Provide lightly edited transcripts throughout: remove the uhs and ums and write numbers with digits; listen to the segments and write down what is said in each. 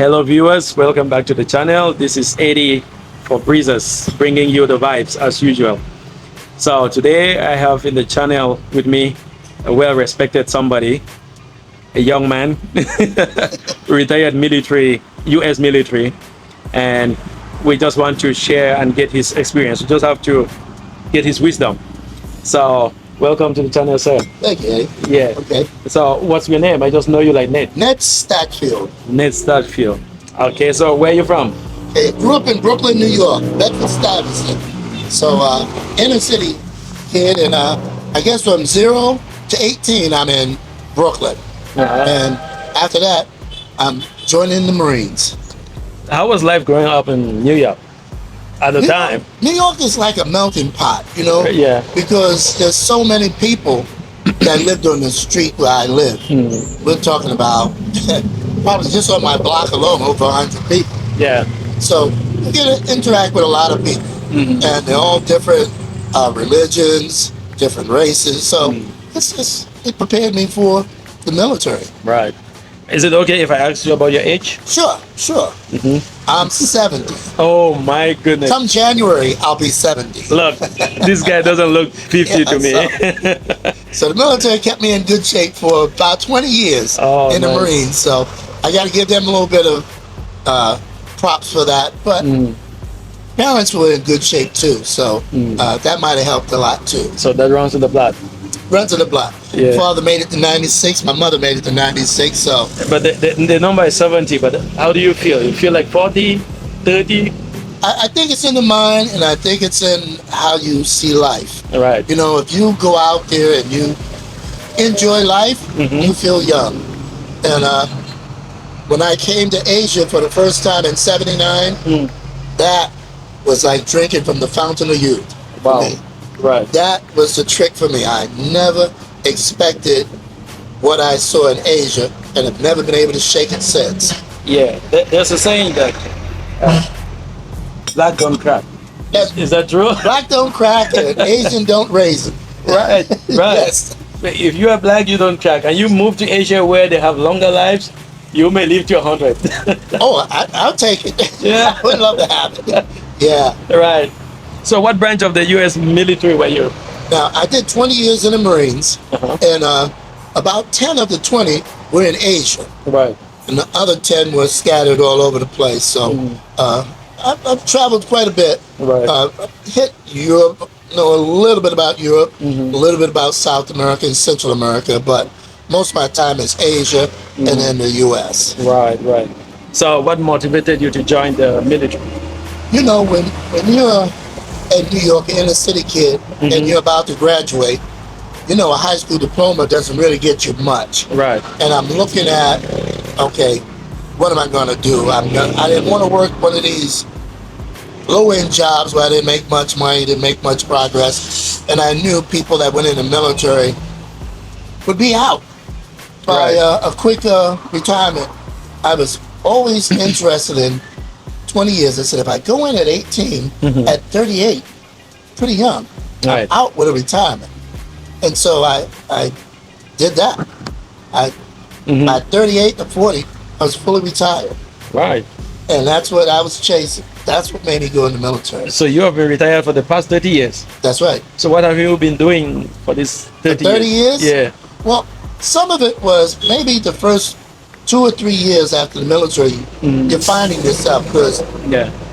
Hello viewers, welcome back to the channel. This is Eddie for Breezes, bringing you the vibes as usual. So today I have in the channel with me a well-respected somebody, a young man, retired military, US military, and we just want to share and get his experience. We just have to get his wisdom. So welcome to the channel, sir. Thank you, Eddie. Yeah. Okay. So what's your name? I just know you like Ned. Ned Statfield. Ned Starfield. Okay, so where are you from? Okay, grew up in Brooklyn, New York. Bedford Stuyvesant. So inner city kid, and I guess from 0 to 18 I'm in Brooklyn. And after that I'm joining the Marines. How was life growing up in New York at the time? New York is like a melting pot, you know? Yeah. Because there's so many people that lived on the street where I live. We're talking about probably just on my block alone over 100 people. Yeah. So you get to interact with a lot of people, and they're all different religions, different races. So it prepared me for the military. Right. Is it okay if I ask you about your age? Sure. I'm 70. Oh my goodness. Come January, I'll be 70. Look, this guy doesn't look 50 to me. So the military kept me in good shape for about 20 years in the nice. Marines. So I got to give them a little bit of props for that. But parents were in good shape too. So that might have helped a lot too. So that runs in the blood. Runs in the blood. Yeah. Father made it to 96. My mother made it to 96. So. But the number is 70. But how do you feel? You feel like 40, 30? I think it's in the mind, and I think it's in how you see life. Right. You know, if you go out there and you enjoy life, you feel young. And when I came to Asia for the first time in '79, that was like drinking from the fountain of youth. Wow. For me. Right. That was the trick for me. I never expected what I saw in Asia, and have never been able to shake it since. Yeah. There's a saying that black don't crack. Yes. Is that true? Black don't crack, and Asian don't raisin. Right. Yes. If you are black, you don't crack, and you move to Asia where they have longer lives, you may live to 100. Oh, I'll take it. Yeah. I would love to have it. Yeah. Right. So what branch of the U.S. military were you? Now, I did 20 years in the Marines, and about 10 of the 20 were in Asia. Right. And the other 10 were scattered all over the place. So I've traveled quite a bit. Right. Hit Europe, know a little bit about Europe, a little bit about South America and Central America, but most of my time is Asia and then the U.S. Right. So what motivated you to join the military? You know, when you're a New York inner city kid and you're about to graduate, you know, a high school diploma doesn't really get you much. Right. And I'm looking at, okay, what am I going to do? I didn't want to work one of these low-end jobs where I didn't make much money, didn't make much progress, and I knew people that went in the military would be out by a quick retirement. I was always interested in 20 years. I said, if I go in at 18, at 38, pretty young, I'm out with a retirement. And so I did that. At 38 to 40, I was fully retired. Right. And that's what I was chasing. That's what made me go in the military. So you have been retired for the past 30 years. That's right. So what have you been doing for this 30 For 30 years? Yeah. Well, some of it was maybe the first 2 or 3 years after the military, you're finding yourself, because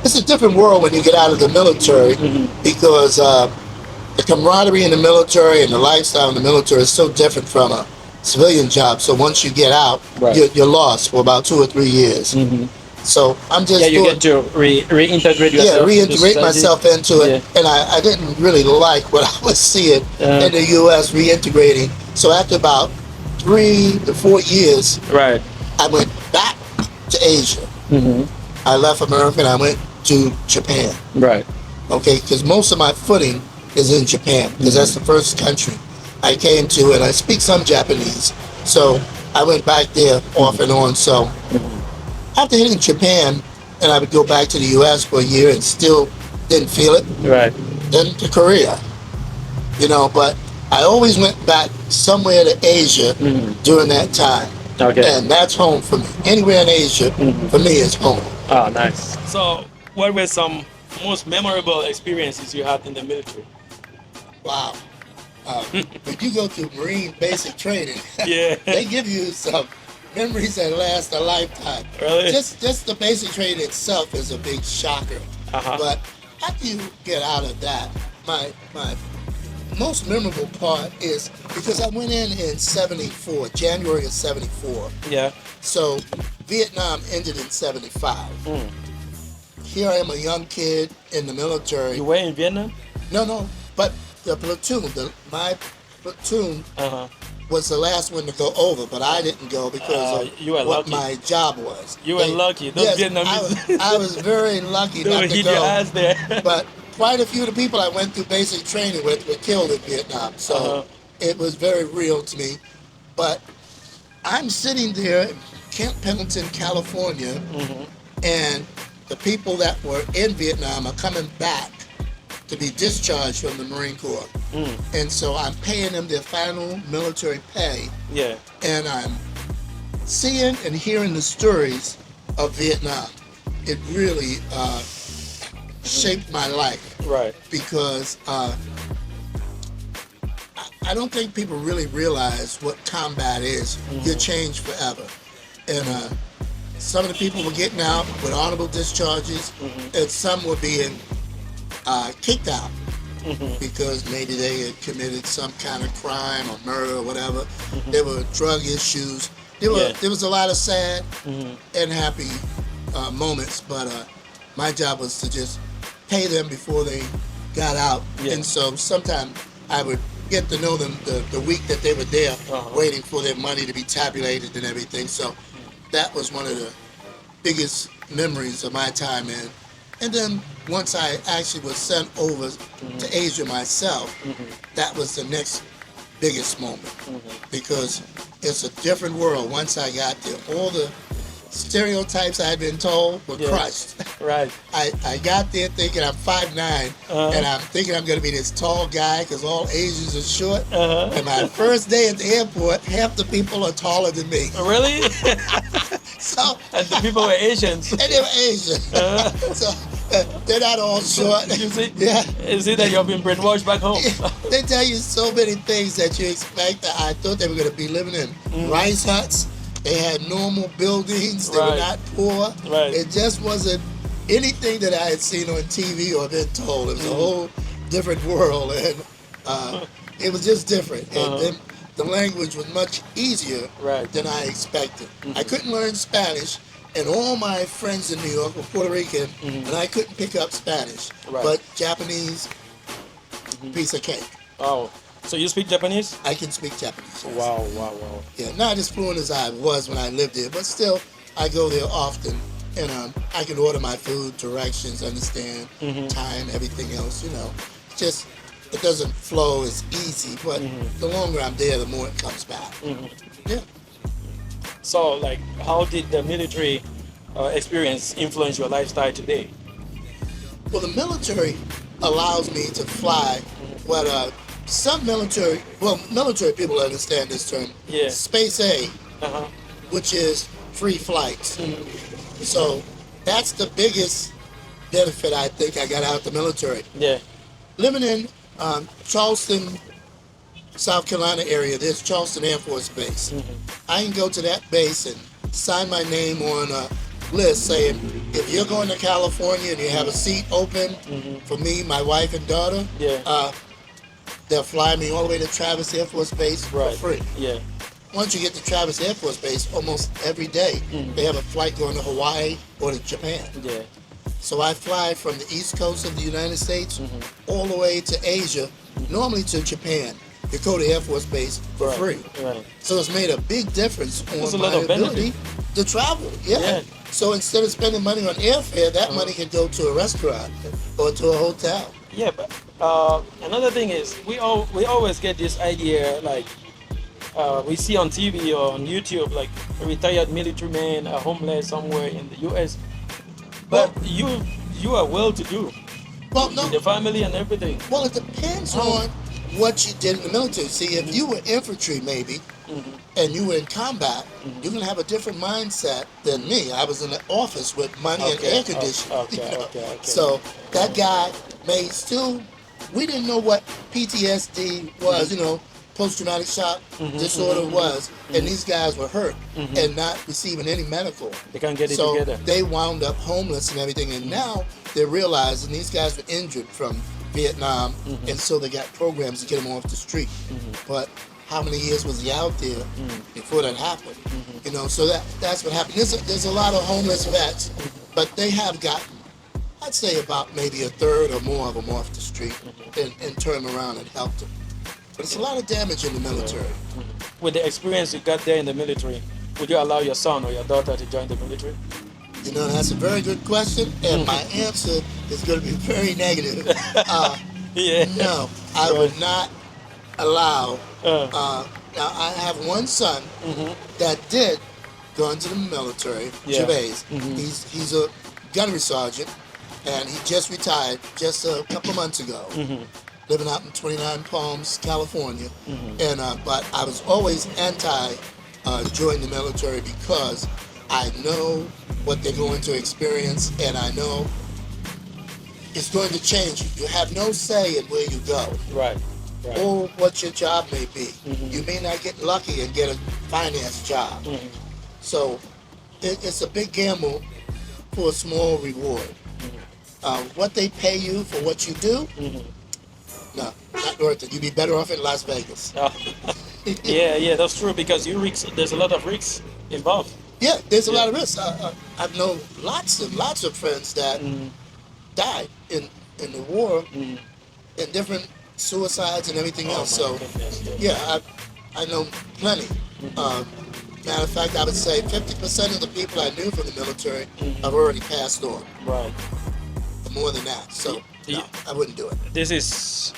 it's a different world when you get out of the military, because the camaraderie in the military and the lifestyle in the military is so different from a civilian job. So once you get out, you're lost for about 2 or 3 years. So I'm just you get to reintegrate yourself. Yeah, reintegrate myself into it. And I didn't really like what I was seeing in the U.S. reintegrating. So after about 3 to 4 years, I went back to Asia. I left America and I went to Japan. Right. Okay, because most of my footing is in Japan, because that's the first country I came to, and I speak some Japanese. So I went back there off and on. So after hitting Japan, and I would go back to the U.S. for a year and still didn't feel it. Right. Then to Korea, you know, but I always went back somewhere to Asia during that time. Okay. And that's home for me. Anywhere in Asia, for me, is home. Oh, nice. So, what were some most memorable experiences you had in the military? Wow. When you go through Marine basic training, Yeah. they give you some memories that last a lifetime. Really? Just the basic training itself is a big shocker. Uh-huh. But after you get out of that, my most memorable part is because I went in '74, January of '74. Yeah. So Vietnam ended in '75. Mm. Here I am, a young kid in the military. You were in Vietnam? No, but the platoon, my platoon Uh-huh. was the last one to go over, but I didn't go because of You were what lucky. my job was. You were lucky. Those Yes, Vietnamese. I was very lucky They not would to hit your go. ass there. But quite a few of the people I went through basic training with were killed in Vietnam, so Uh-huh. it was very real to me. But I'm sitting there in Camp Pendleton, California, Mm-hmm. and the people that were in Vietnam are coming back to be discharged from the Marine Corps. Mm. And so I'm paying them their final military pay, Yeah. and I'm seeing and hearing the stories of Vietnam. It really shaped my life Right. because I don't think people really realize what combat is. You're changed forever. And some of the people were getting out with honorable discharges, and some were being kicked out because maybe they had committed some kind of crime or murder or whatever. There were drug issues. There was a lot of sad and happy moments, but my job was to just pay them before they got out. Yeah. And so sometimes I would get to know them the week that they were there, waiting for their money to be tabulated and everything. So that was one of the biggest memories of my time in. And then once I actually was sent over to Asia myself, that was the next biggest moment because it's a different world. Once I got there, all the stereotypes I had been told were crushed. Right. I got there thinking I'm 5'9", and I'm thinking I'm going to be this tall guy because all Asians are short. And my first day at the airport, half the people are taller than me. Really? So, And the people were Asians. and they were Asian. So they're not all short. You see? Yeah. You see that you've been brainwashed back home. They tell you so many things that you expect. I thought they were going to be living in rice huts. They had normal buildings. They were Right. not poor. Right. It just wasn't anything that I had seen on TV or been told. It was a whole different world, and it was just different. And then the language was much easier Right. than I expected. I couldn't learn Spanish, and all my friends in New York were Puerto Rican, and I couldn't pick up Spanish. Right. But Japanese, piece of cake. Oh. So you speak Japanese? I can speak Japanese. Yes. Wow. Yeah, not as fluent as I was when I lived there, but still, I go there often, and I can order my food, directions, understand time, everything else. Just it doesn't flow as easy, but the longer I'm there, the more it comes back. Yeah. So, like, how did the military experience influence your lifestyle today? Well, the military allows me to fly what some military people understand this term. Yeah. Space A, Uh-huh. which is free flights. So that's the biggest benefit I think I got out of the military. Yeah. Living in Charleston, South Carolina area, there's Charleston Air Force Base. I can go to that base and sign my name on a list saying, if you're going to California and you have a seat open for me, my wife, and daughter, Yeah. they'll fly me all the way to Travis Air Force Base Right. for free. Yeah. Once you get to Travis Air Force Base, almost every day they have a flight going to Hawaii or to Japan. Yeah. So I fly from the East Coast of the United States all the way to Asia, normally to Japan, Dakota Air Force Base for free. Right. So it's made a big difference There's a on lot my of benefit. ability to travel. Yeah. Yeah. So instead of spending money on airfare, that money could go to a restaurant or to a hotel. Yeah, but another thing is we always get this idea like we see on TV or on YouTube like a retired military man, homeless somewhere in the U.S. But you are well-to-do Well, no. with the family and everything. Well, it depends on what you did in the military. See, if you were infantry, maybe and you were in combat, you're gonna have a different mindset than me. I was in the office with money and Okay. air conditioning. Okay. Okay. So that guy may still. We didn't know what PTSD was. Post-traumatic shock disorder was, and these guys were hurt and not receiving any medical. They can't get it So together. they wound up homeless and everything, and now they're realizing these guys were injured from Vietnam, and so they got programs to get them off the street. But how many years was he out there before that happened? So that's what happened. There's a lot of homeless vets, but they have gotten, I'd say, about maybe a third or more of them off the street and turned around and helped them. But it's a lot of damage in the military. With the experience you got there in the military, would you allow your son or your daughter to join the military? That's a very good question, and my answer is going to be very negative. Yeah. No, I would not allow. Now, I have one son that did go into the military, Gervais. He's a gunnery sergeant, and he just retired just a couple of months ago, living out in 29 Palms, California. And but I was always anti join the military because I know what they're going to experience, and I know it's going to change you. You have no say in where you go. Right. Or what your job may be. You may not get lucky and get a finance job. So it's a big gamble for a small reward. What they pay you for what you do, no, not worth it. You'd be better off in Las Vegas. Yeah, that's true, because there's a lot of risks involved. Yeah, there's a lot of risk. I've known lots of friends that died in the war, in different suicides and everything else. So, yeah, I know plenty. Matter of fact, I would say 50% of the people I knew from the military have already passed on. Right. More than that. So, no, I wouldn't do it. This is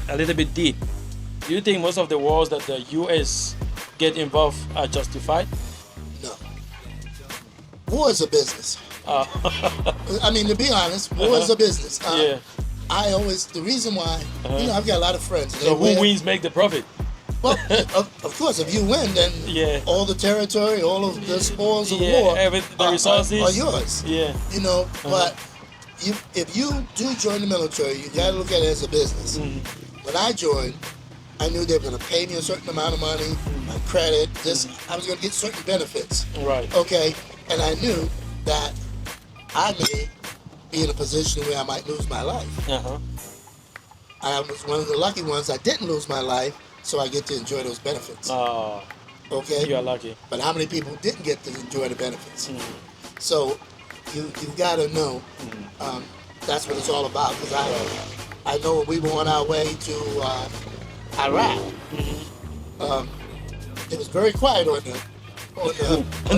a little bit deep. Do you think most of the wars that the U.S. get involved are justified? No. War is a business. I mean, to be honest, war is a business. Yeah. The reason why, I've got a lot of friends. So who wins make the profit? Well, of course, if you win, then all the territory, all of the spoils of war the resources are yours. Yeah. But if you do join the military, you got to look at it as a business. When I joined, I knew they were going to pay me a certain amount of money, my credit, I was going to get certain benefits. Right. Okay, and I knew that I may be in a position where I might lose my life. I was one of the lucky ones. I didn't lose my life, so I get to enjoy those benefits. Okay? You are lucky. But how many people didn't get to enjoy the benefits? So you've got to know that's what it's all about. Because I know when we were on our way to Iraq, it was very quiet on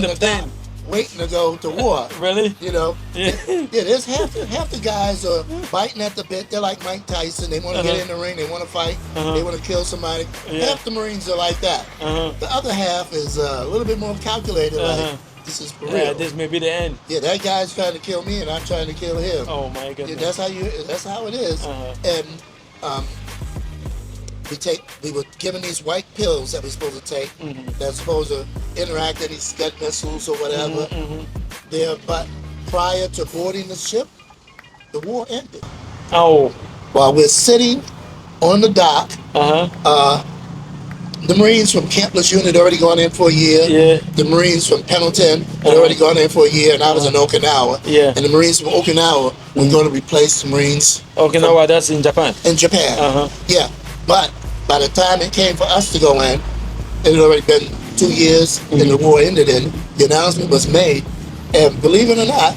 the dock, waiting to go to war. Really? There's half the guys are biting at the bit. They're like Mike Tyson. They want to get in the ring. They want to fight. They want to kill somebody. Half the Marines are like that. The other half is a little bit more calculated. Like, this is for real. Yeah, this may be the end. Yeah, that guy's trying to kill me, and I'm trying to kill him. Oh my goodness. That's how it is. And we were given these white pills that we're supposed to take. That's supposed to interact any Scud missiles or whatever. But prior to boarding the ship, the war ended. Oh. While we're sitting on the dock, the Marines from Camp Lejeune had already gone in for a year. Yeah. The Marines from Pendleton had already gone in for a year, and I was in Okinawa. Yeah. And the Marines from Okinawa were going to replace the Marines. Okinawa, that's in Japan. In Japan. Yeah. But by the time it came for us to go in, it had already been 2 years and the war ended, and the announcement was made. And believe it or not,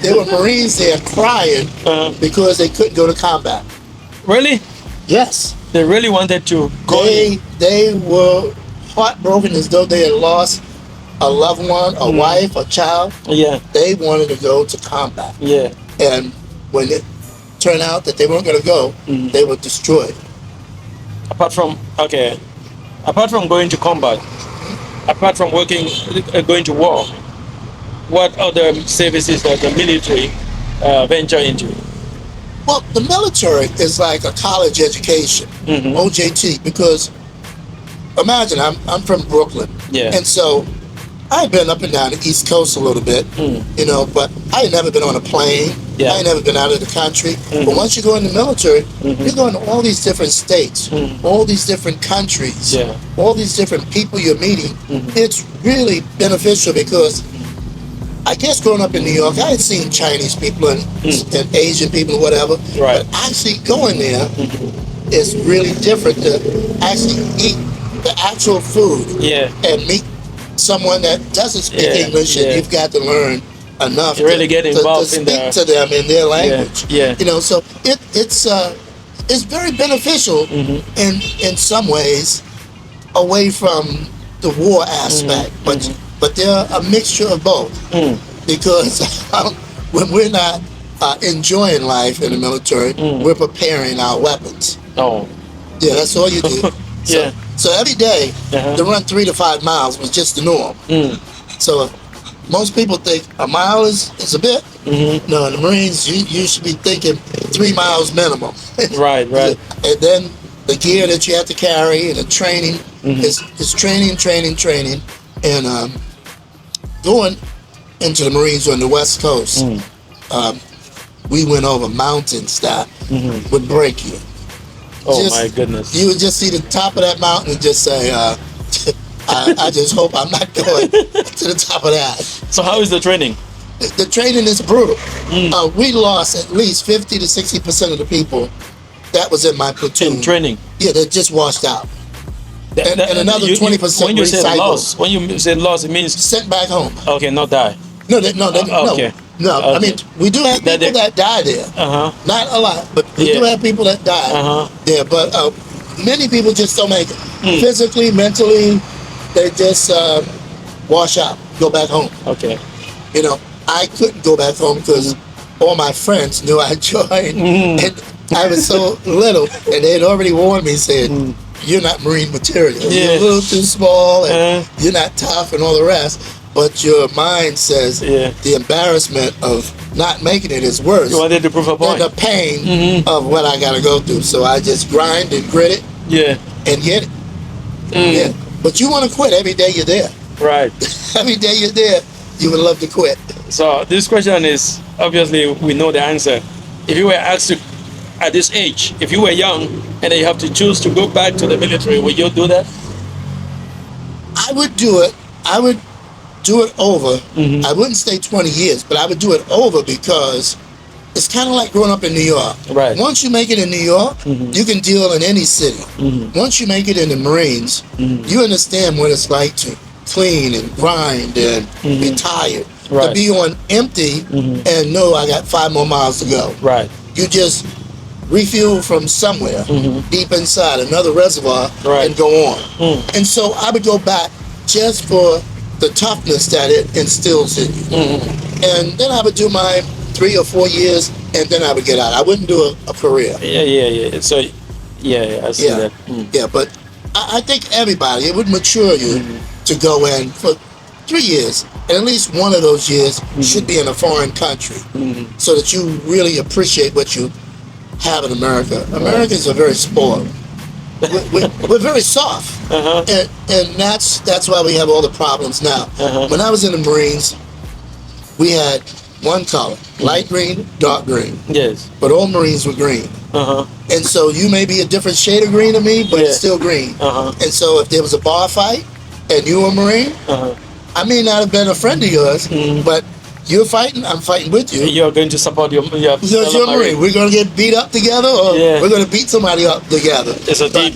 there were Marines there crying because they couldn't go to combat. Really? Yes. They really wanted to go. They were heartbroken as though they had lost a loved one, a wife, a child. Yeah. They wanted to go to combat. Yeah. And when it turned out that they weren't going to go, they were destroyed. Apart from going to combat, apart from going to war, what other services does the military venture into? Well, the military is like a college education, OJT, because imagine I'm from Brooklyn, Yeah. and so I've been up and down the East Coast a little bit, you know, but I had never been on a plane. Yeah. I had never been out of the country. But once you go in the military, you're going to all these different states, all these different countries, Yeah. all these different people you're meeting. It's really beneficial because I guess growing up in New York, I had seen Chinese people and Asian people, whatever. Right. But actually going there is really different to actually eat the actual food Yeah. and meet someone that doesn't speak Yeah, English, and yeah. you've got to learn enough You really get involved to in speak their- to them in their language. yeah. You know, so it's very beneficial in some ways away from the war aspect, but they're a mixture of both because when we're not enjoying life in the military, we're preparing our weapons. Oh. Yeah, that's all you do. Yeah. So every day, Uh-huh. to run 3 to 5 miles was just the norm. So most people think a mile is a bit. No, in the Marines, you should be thinking 3 miles minimum. Right, right. And then the gear that you have to carry and the training is training. And going into the Marines on the West Coast, we went over mountains that would break you. Oh Just- my goodness. You would just see the top of that mountain and just say, I just hope I'm not going to the top of that. So how is the training? The training is brutal. We lost at least 50 to 60% of the people that was in my platoon. In training. Yeah, they just washed out. And another 20% when you say recycled. loss, when you say loss, it means Sent back home. okay, not die. No. Okay. No, I mean, we do have That people that die there. Not a lot, but we do Yeah. have people that die Uh-huh. there. But many people just don't make it. Hmm. Physically, mentally, they just wash out, go back home. Okay. You know, I couldn't go back home because all my friends knew I joined. And I was so little, and they had already warned me, saying, you're not Marine material. Yeah. You're a little too small, and Uh-huh. you're not tough and all the rest. But your mind says Yeah. the embarrassment of not making it is worse You wanted to prove a than point. the pain of what I got to go through. So I just grind and grit it Yeah. and get it. Yeah. But you want to quit every day you're there. Right. Every day you're there, you would love to quit. So this question is obviously we know the answer. If you were asked to, at this age, if you were young and then you have to choose to go back to the military, would you do that? I would do it. I would do it over. I wouldn't stay 20 years, but I would do it over because it's kind of like growing up in New York. Right. Once you make it in New York, you can deal in any city. Once you make it in the Marines, you understand what it's like to clean and grind and be tired. To Right. be on empty and know I got 5 more miles to go. Right. You just refuel from somewhere deep inside another reservoir Right. and go on. And so I would go back just for the toughness that it instills in you. And then I would do my 3 or 4 years, and then I would get out. I wouldn't do a career. Yeah. So, I see Yeah, that. yeah. But I think everybody, it would mature you to go in for 3 years, and at least one of those years should be in a foreign country, so that you really appreciate what you have in America. Americans are very spoiled. We're very soft, and that's why we have all the problems now. When I was in the Marines, we had one color, light green, dark green, Yes. but all Marines were green. And so you may be a different shade of green to me, but Yeah. it's still green. Uh-huh. And so if there was a bar fight and you were a Marine, I may not have been a friend of yours, but you're fighting, I'm fighting with you. You're going to support your Because you're a Marine. We're going to get beat up together, or Yeah. we're going to beat somebody up together. It's a But- team.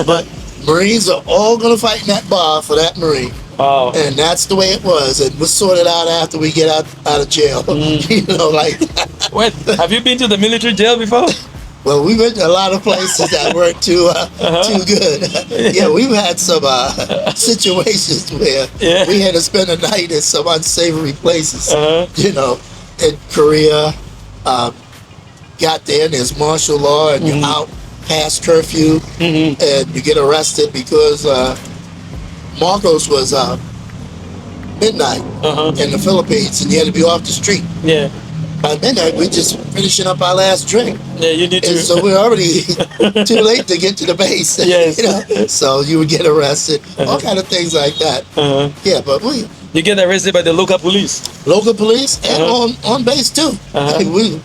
But Marines are all going to fight in that bar for that Marine. Oh. And that's the way it was. It was sorted out after we get out of jail. You know, like, Wait, have you been to the military jail before? well, we went to a lot of places that weren't too good. Yeah, we've had some situations where Yeah. we had to spend a night in some unsavory places. Uh-huh. You know, in Korea, got there and there's martial law and you're out past curfew and you get arrested because Marcos was midnight in the Philippines and you had to be off the street. Yeah. by midnight, we're just finishing up our last drink. Yeah, you need And to. so we're already too late to get to the base. Yes. You know, so you would get arrested, all Uh-huh. kind of things like that. Uh-huh. Yeah, but we You get arrested by the local police. local police and Uh-huh. on base too. Uh-huh.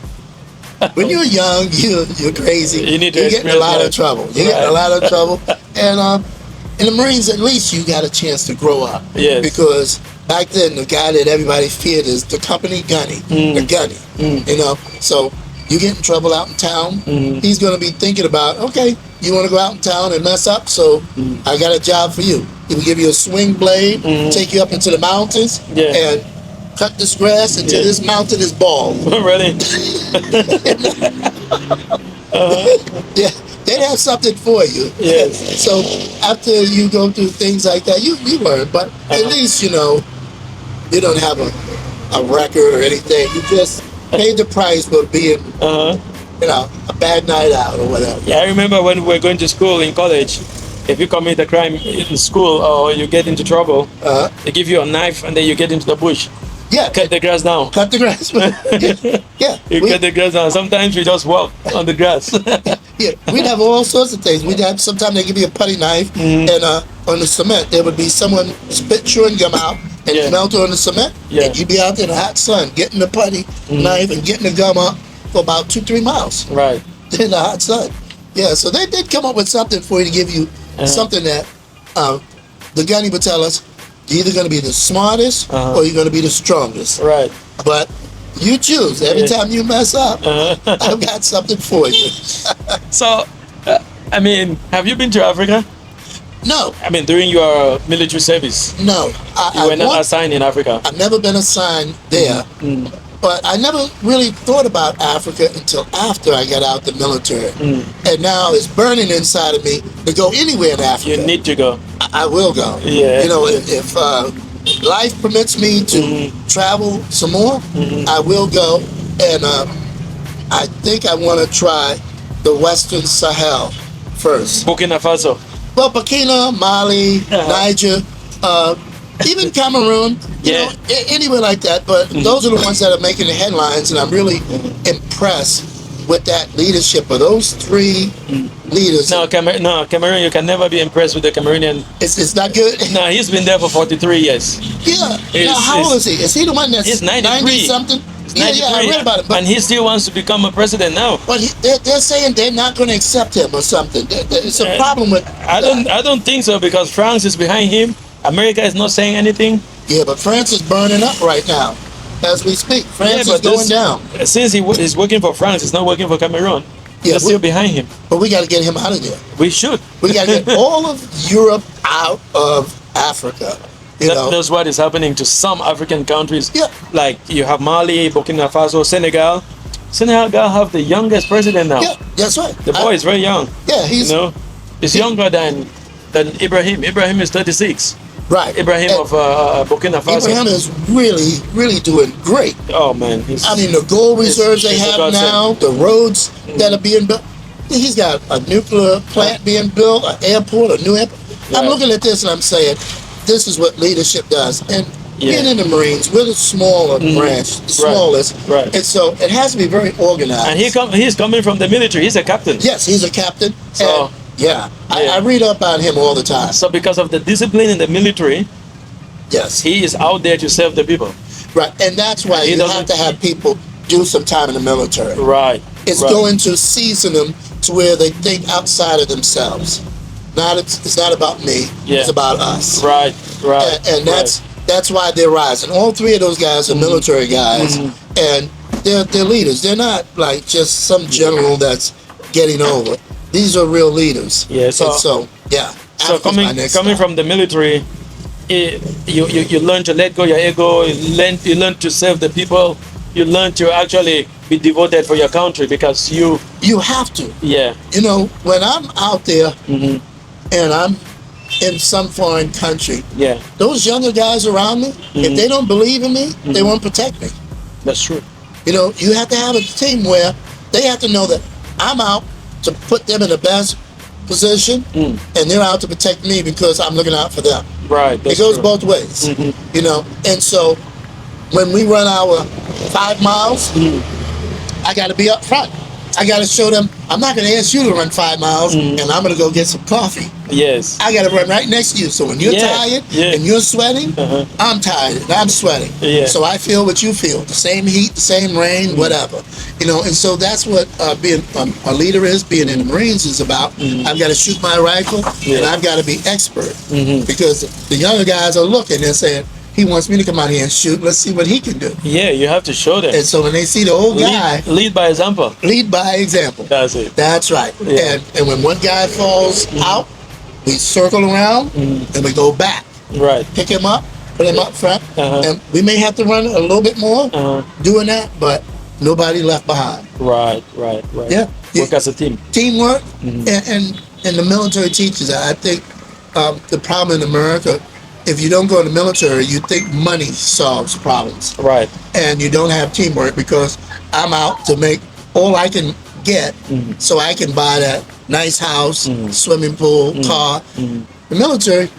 When you're young, you're crazy. You need to get in a experience lot of life. trouble. You get in a Right. lot of trouble, and in the Marines, at least you got a chance to grow up. Yes. Because back then, the guy that everybody feared is the company gunny, the gunny. You know, so you get in trouble out in town. He's going to be thinking about, okay, you want to go out in town and mess up, so I got a job for you. He will give you a swing blade, take you up into the mountains, Yeah. and cut this grass until Yeah. this mountain is bald. Really? Yeah, they'd have something for you. Yes. So after you go through things like that, you learn. But at least, you know, you don't have a record or anything. You just paid the price for being, Uh-huh. you know, a bad night out or whatever. Yeah, I remember when we were going to school in college. If you commit a crime in school or you get into trouble, they give you a knife and then you get into the bush. Yeah, Cut the grass down. cut the grass. Yeah, You cut the grass down. Sometimes we just walk on the grass. yeah, we'd have all sorts of things. We'd have, sometimes they give you a putty knife, and on the cement there would be someone spit chewing gum out and Yeah. melt it on the cement. Yeah. And you'd be out there in the hot sun getting the putty knife and getting the gum up for about 2-3 miles Right. in the hot sun. Yeah, so they did come up with something for you to give you something that the gunny would tell us, you're either going to be the smartest or you're going to be the strongest. Right. But you choose. Every Yeah. time you mess up, I've got something for you. So, I mean, have you been to Africa? No, I mean, during your military service, no. you were not assigned in Africa. I've never been assigned there, but I never really thought about Africa until after I got out the military. And now it's burning inside of me to go anywhere in Africa. You need to go. I will go. Yeah. You know, if life permits me to travel some more, I will go. And I think I want to try the Western Sahel first. Burkina Faso. Well, Burkina, Mali, Niger, even Cameroon, you Yeah. know, anywhere like that. But those are the ones that are making the headlines, and I'm really impressed with that leadership of those three leaders. No, Cameroon, you can never be impressed with the Cameroonian. It's not good. No, he's been there for 43 years. Yeah. He's- Now, how old is he? Is he the one that's He's 93. 90 something? Yeah, I 93, read about it. But, and he still wants to become a president now. they're saying they're not going to accept him or something. It's a problem with. I don't think so, because France is behind him. America is not saying anything. Yeah, but France is burning up right now as we speak. France Yeah, is going down. Since he's working for France, he's not working for Cameroon. Yeah, They're still behind him. But we got to get him out of there. We should. We got to get all of Europe out of Africa. You know, That's what is happening to some African countries. Yeah. Like you have Mali, Burkina Faso, Senegal. Senegal have the youngest president now. yeah, that's right. The boy is very young. Yeah, You he's know, he's younger than Ibrahim. Ibrahim is 36. right. Ibrahim And of Burkina Faso. Abraham is really doing great. Oh man, I mean, the gold reserves they it's a have godsend. now, the roads that are being built. He's got a nuclear plant being built, an airport, a new airport. I'm Right. looking at this and I'm saying, this is what leadership does. And Yeah. being in the Marines, we're the smaller branch, the smallest. Right. And so it has to be very organized. And he's coming from the military. He's a captain. Yes, he's a captain. So- And yeah, Yeah. I read up on him all the time. So because of the discipline in the military, Yes, he is out there to serve the people. right. And that's why He you doesn't- have to have people do some time in the military. Right. It's right. going to season them to where they think outside of themselves. It's not about me. Yeah. It's about us. Right. Right. And that's why they're rising. All three of those guys are military guys, and they're leaders. They're not like just some general that's getting over. These are real leaders. Yeah, so- And so yeah. So Africa's my next coming stop. from the military, you learn to let go your ego. You learn to serve the people. You learn to actually be devoted for your country, because you have to. yeah You know, when I'm out there and I'm in some foreign country, yeah those younger guys around me, if they don't believe in me, they won't protect me. that's true. You know, you have to have a team where they have to know that I'm out to put them in the best position, and they're out to protect me because I'm looking out for them. Right. It That's goes true. both ways, you know. And so when we run our 5 miles, I got to be up front. I got to show them I'm not going to ask you to run 5 miles and I'm going to go get some coffee. Yes. I got to run right next to you. So when you're tired and you're sweating, I'm tired and I'm sweating. Yeah. So I feel what you feel. The same heat, the same rain, whatever. You know, and so that's what being a leader is, being in the Marines is about. I've got to shoot my rifle and I've got to be expert because the younger guys are looking and saying, he wants me to come out here and shoot. Let's see what he can do. Yeah, you have to show them. And so when they see the old guy, lead by example. lead by example. That's it. That's right. Yeah. And when one guy falls out, we circle around and we go back. Right. Pick him up, put him up front, and we may have to run a little bit more doing that, but nobody left behind. Right. Yeah. Work as a team. Teamwork, and the military teaches that. I think the problem in America, if you don't go in the military, you think money solves problems. Right. And you don't have teamwork because I'm out to make all I can get so I can buy that nice house, swimming pool, car. The military,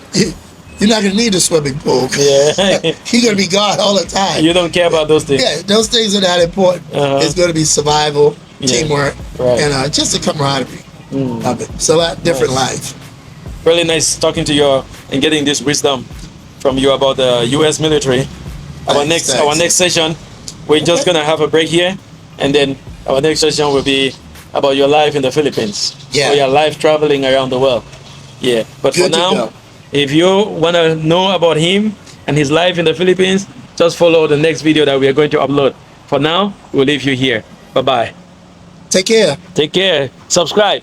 you're not going to need a swimming pool. Yeah. You're going to be gone all the time. You don't care about those things. Yeah, those things are not important. It's going to be survival, teamwork, Right. and just the camaraderie of it. So that different life. Really nice talking to you and getting this wisdom from you about the U.S. military. Our next session, we're just gonna have a break here, and then our next session will be about your life in the Philippines. Yeah. Or your life traveling around the world. Yeah. But Good for to now, go. if you wanna know about him and his life in the Philippines, just follow the next video that we are going to upload. For now, we'll leave you here. Bye bye. Take care. Take care. Subscribe.